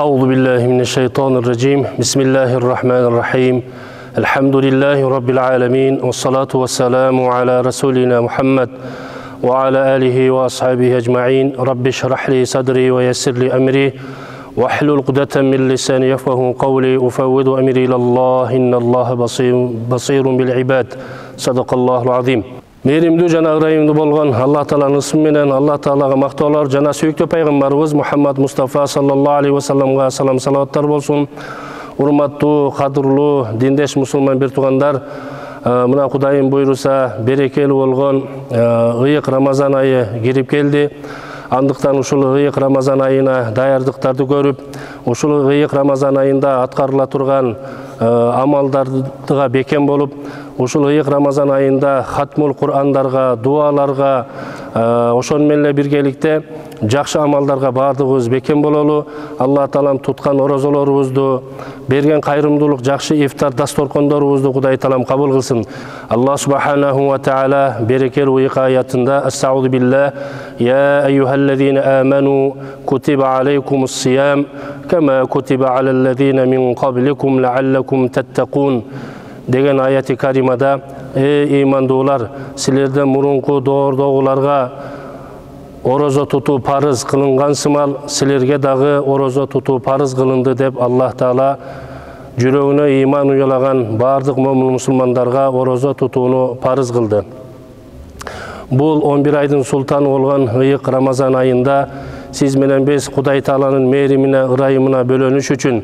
Euzu billahi mineşşeytanirracim. Bismillahirrahmanirrahim. Elhamdülillahi rabbil alamin. Ves salatu vesselamu ala rasulina Muhammed ve ala alihi ve ashabihi ecmaîn. Rabbi şrah li sadri ve yessir li emri ve hlul ukdeten min lisani yefkahu kavli. Ufevvidu emri ilallah. İnnallaha basirun bil ibad. Sadakallahul azim. Meyrimdүү жана ырайымдуу болгон Аллах Тааланын ысмы менен Аллах Таалага мактоолор жана сүйүктүү пайгамбарыбыз Мухаммад Мустафа саллаллаху алейхи ва салламга салам салаваттар болсун. Урматтуу, кадырлуу диндеш мусулман бир туугандар, мына Кудайым буйруса берекелүү болгон ыйык Рамазан айы кирип келди. Андыктан ушул ыйык Рамазан айына даярдыктарды көрүп, ушул ыйык Рамазан айында аткарыла турган амалдарга бекем болуп, ушул ыйык Рамазан айында хатмул Кур'андарга, дуаларга, ошон менен эле биргеликте жакшы амалдарга баардыгыбыз бекем бололу. Аллах Таалам туткан орозолорубузду, берген кайрымдуулук жакшы ифтар дасторкондорубузду Кудай Таалам кабыл кылсын. Аллах субханаху ва таала берекелүү ыйык аятында Астаузу биллах я айюхаллазина аману кутиба алейкумус сиям кама кутиба алаллазина мин кабликум лааллакум таттакун деген аяти каримада ыймандуулар, силерден мурунку доордогуларга орозо тутуу парыз кылынган сымал силерге дагы орозо тутуу парыз кылынды деп Аллах Таала жүрөгүнө ыйман уялаган баардык момун мусулмандарга орозо тутууну парыз кылды. Бул 11 айдын султаны болгон ыйык Рамазан айында сиз менен биз Кудай Тааланын мээримине, ырайымына бөлөнүш үчүн,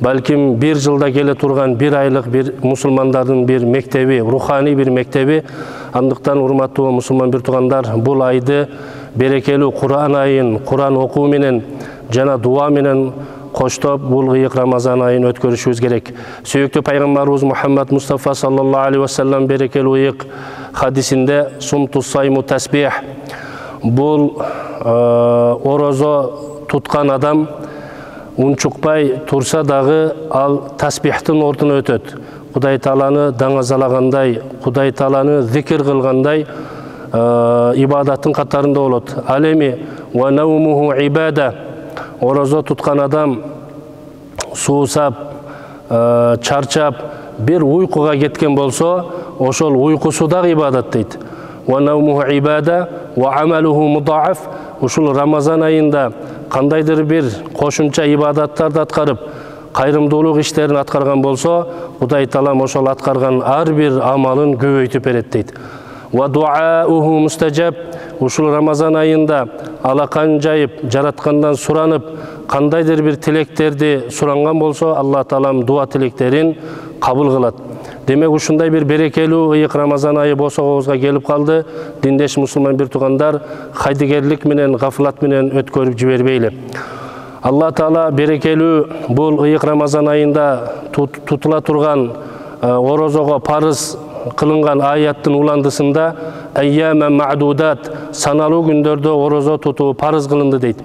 балким бир жылда келе турган бир айлык бир мусулмандардын бир мектеби, руханий бир мектеби. Андыктан урматтуу мусулман бир туугандар, бул айды берекелүү Кур'ан айын, Кур'ан окуу менен жана дуа менен коштоп бул ыйык Рамазан айын өткөрүшүбүз керек. Сүйүктүү пайгамбарыбыз Мухаммад Мустафа саллаллаху алейхи ва саллам берекелүү ыйык хадисинде сумту сайму тасбих, бул орозо туткан адам унчукпай турса дагы ал тасбихтин ордуна өтөт. Кудай Тааланы даңазалагандай, Кудай Тааланы зикир кылгандай ибадаттын катарында болот. Ал эми ва наумуху ибада, орозо туткан адам суусап, чарчап, бир уйкуга кеткен болсо, ошол уйкусу дагы ибадат дейт. Ва наумуху ибада ва амалуху мудааф. Ушул Рамазан айында кандайдыр бир кошумча ибадаттарды аткарып, кайрымдуулук иштерин аткарган болсо, Кудай Таалам ошол аткарган ар бир амалын көбөйтүп берет дейт. Ва дуауху мустажаб. Ушул Рамазан айында алакан жайып, жараткандан суранып, кандайдыр бир тилектерди суранган болсо, Аллах Таалам дуа тилектерин кабыл кылат. Демек ушундай бир берекелүү ыйык Рамазан айы босогобузга келип калды. Диндеш мусулман бир туугандар, кайдыгерлик менен, гафлат менен өткөрүп жибербейли. Аллах Таала берекелүү бул ыйык Рамазан айында тутула турган орозого парыз кылынган аяттын уландысында айяма мa'дудат, саналуу күндөрдө орозо тутуу парыз кылынды дейт.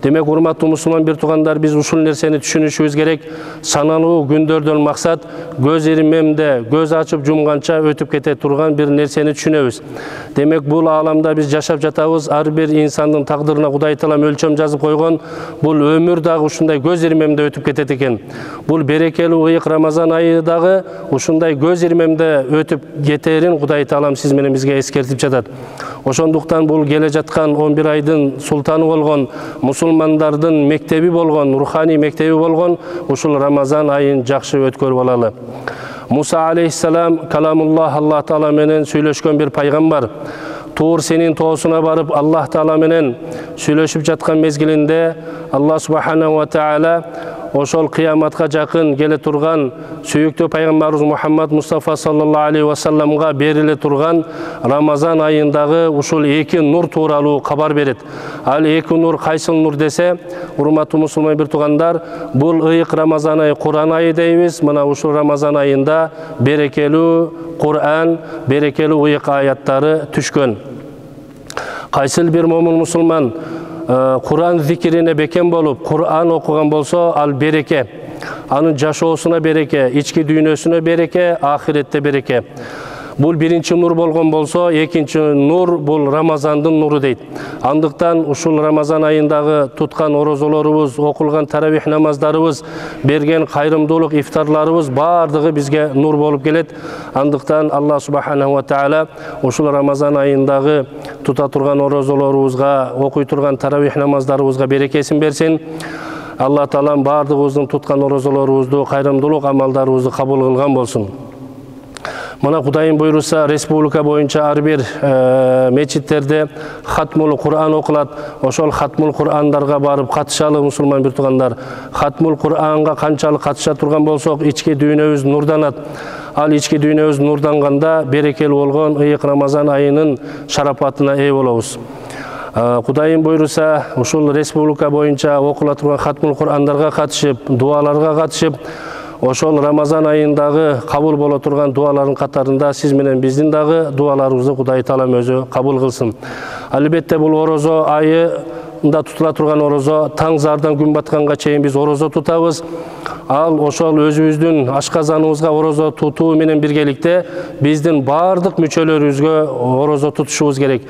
Демек урматтуу мусулман бир туугандар, биз ушул нерсени түшүнүшүбүз керек. Саналуу күндөрдөн максат көз ирмемде, көз ачып жумганча өтүп кете турган бир нерсени түшүнөбүз. Демек бул ааламда биз жашап жатабыз, ар бир инсандын тагдырына Кудай Таалам өлчөм жазып койгон. Бул өмүр дагы ушундай көз ирмемде өтүп кетет экен. Бул берекелүү ыйык Рамазан айы дагы ушундай көз ирмемде өтүп кетерин Кудай Таалам сиз менен бизге эскертип жатат. Ошондуктан бул келе жаткан 11 айдын султаны болгон, мусулмандардын мектеби болгон, руханий мектеби болгон ушул Рамазан айын жакшы өткөрүп алалы. Муса алейхиссалам каламуллах, Аллах Таала менен сүйлөшкөн бир пайгамбар. Тур сенин тоосуна барып Аллах Таала менен сүйлөшүп жаткан мезгилинде Аллах субханаху ва таала ошол кыяматка жакын келе турган сүйүктүү пайгамбарыбыз Мухаммад Мустафа саллаллаху алейхи ва салламга бериле турган Рамазан айындагы ушул эки нур тууралуу кабар берет. Ал эки нур кайсыл нур десе, урматтуу мусулман бир туугандар, бул ыйык Рамазан айы Кур'ан айы дейбиз. Мына ушул Рамазан айында берекелүү Кур'ан, берекелүү ыйык аяттары түшкөн. Кайсыл бир момун мусулман Кур'ан зикирине бекем болуп, Кур'ан окуган болсо, ал береке. Анын жашоосуна береке, ички дүйнөсүнө береке, ахиретте береке. Бул биринчи нур болгон болсо, экинчи нур бул Рамазандын нуру дейт. Андыктан ушул Рамазан айындагы туткан орозолорубуз, окулган таравих намаздарыбыз, берген кайрымдуулук ифтарларыбыз бардыгы бизге нур болуп келет. Андыктан Аллах субханаху ва тааля ушул Рамазан айындагы тута турган орозолорубузга, окуй турган таравих намаздарыбызга берекесин берсин. Алла таалам бардыгыбыздын туткан орозолорубузду, кайрымдуулук амалдарыбызды кабыл кылган болсун. Мына Кудайым буйруса, республика боюнча ар бир мечиттерде хатмул Кур'ан окулат. Ошол хатмул Кур'андарга барып катышалы мусулман бир туугандар. Хатмул Кур'анга канчалык катыша турган болсок, ички дүйнөбүз нурданат. Ал ички дүйнөбүз нурданганда берекелүү болгон ыйык Рамазан айынын шарапатына ээ болобуз. Кудайым буйруса, ушул республика боюнча окула турган хатмул Кур'андарга катышып, дуаларга катышып, ошол Рамазан айындагы кабыл боло турган дуалардын катарында сиз менен биздин дагы дуаларыбызды Кудай Таалам өзү кабыл кылсын. Албетте бул орозо айында тутула турган орозо, таң зардан күн батканга чейин биз орозо тутабыз. Ал ошол өзүбүздүн ашказаныбызга орозо тутуу менен биргеликте биздин бардык мүчөлөрүбүзгө орозо тутушубуз керек.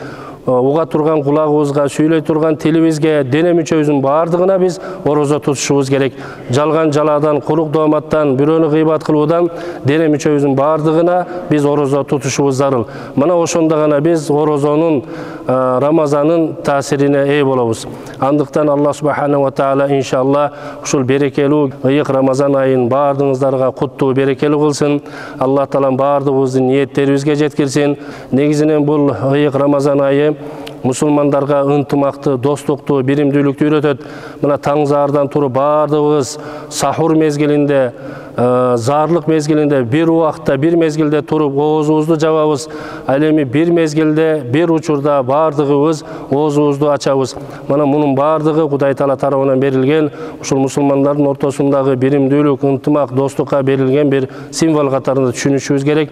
Уга турган кулагыбызга, сүйлөй турган тилибизге, дене мүчөбүздүн бардыгына биз орозо тутушубуз керек. Жалган жаладан, курук дооматтан, бирөөнү гыйбат кылуудан дене мүчөбүздүн бардыгына биз орозо тутушубуз зарыл. Мына ошондо гана биз орозонун, Рамазанын таасирине ээ болобуз. Андыктан Аллах субханаху ва тааля иншалла ушул берекелүү ыйык Рамазан айын бардыгыңыздарга куттуу берекелүү кылсын. Аллах таалам бардыгыбыздын ниеттерибизге жеткирсин. Негизинен бул ыйык Рамазан айы мусулмандарга ынтымакты, достукту, биримдүүлүктү үйрөтөт. Мына таң зардан туруп бардыгыбыз сахур мезгилинде, зарлык мезгилинде бир убакта, бир мезгилде туруп оозубузду жабабыз. Ал эми бир мезгилде, бир учурда бардыгыбыз оозубузду ачабыз. Мына мунун бардыгы Кудай Таала тарабынан берилген, ушул мусулмандардын ортосундагы биримдүүлүк, ынтымак, достукка берилген бир символ катарында түшүнүшүбүз керек.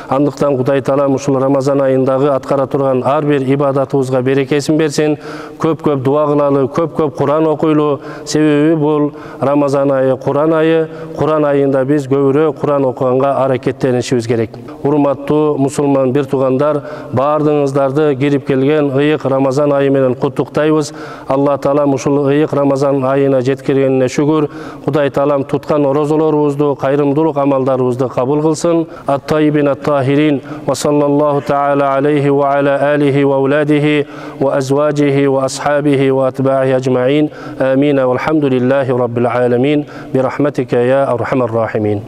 Андыктан Кудай Таала ушул Рамазан айындагы аткара турган ар бир ибадатыбызга берекесин берсин. Көп-көп дуа кылалы, көп-көп Кур'ан окуйлу. Себеби бул Рамазан айы Кур'ан айы. Кур'ан айында биз көбүрөөк Кур'ан окуганга аракеттенишибиз керек. Урматтуу мусулман бир туугандар, бардыгыңыздарды кирип келген ыйык Рамазан айы менен куттуктайбыз. Алла Таалам ушул ыйык Рамазан айына жеткиргенине шүгүр. Кудай Таалам туткан орозолорубузду, кайрымдуулук амалдарыбызды кабыл кылсын. Ат-тайибин ат-тахирин ва саллаллаху таала алейхи ва аля алихи ва ауладихи ва азважихи ва асхабихи ва атбаихи аджмаин. Амин. Валхамдулиллахи раббил аламин. Бирахматика я архамар рахимин.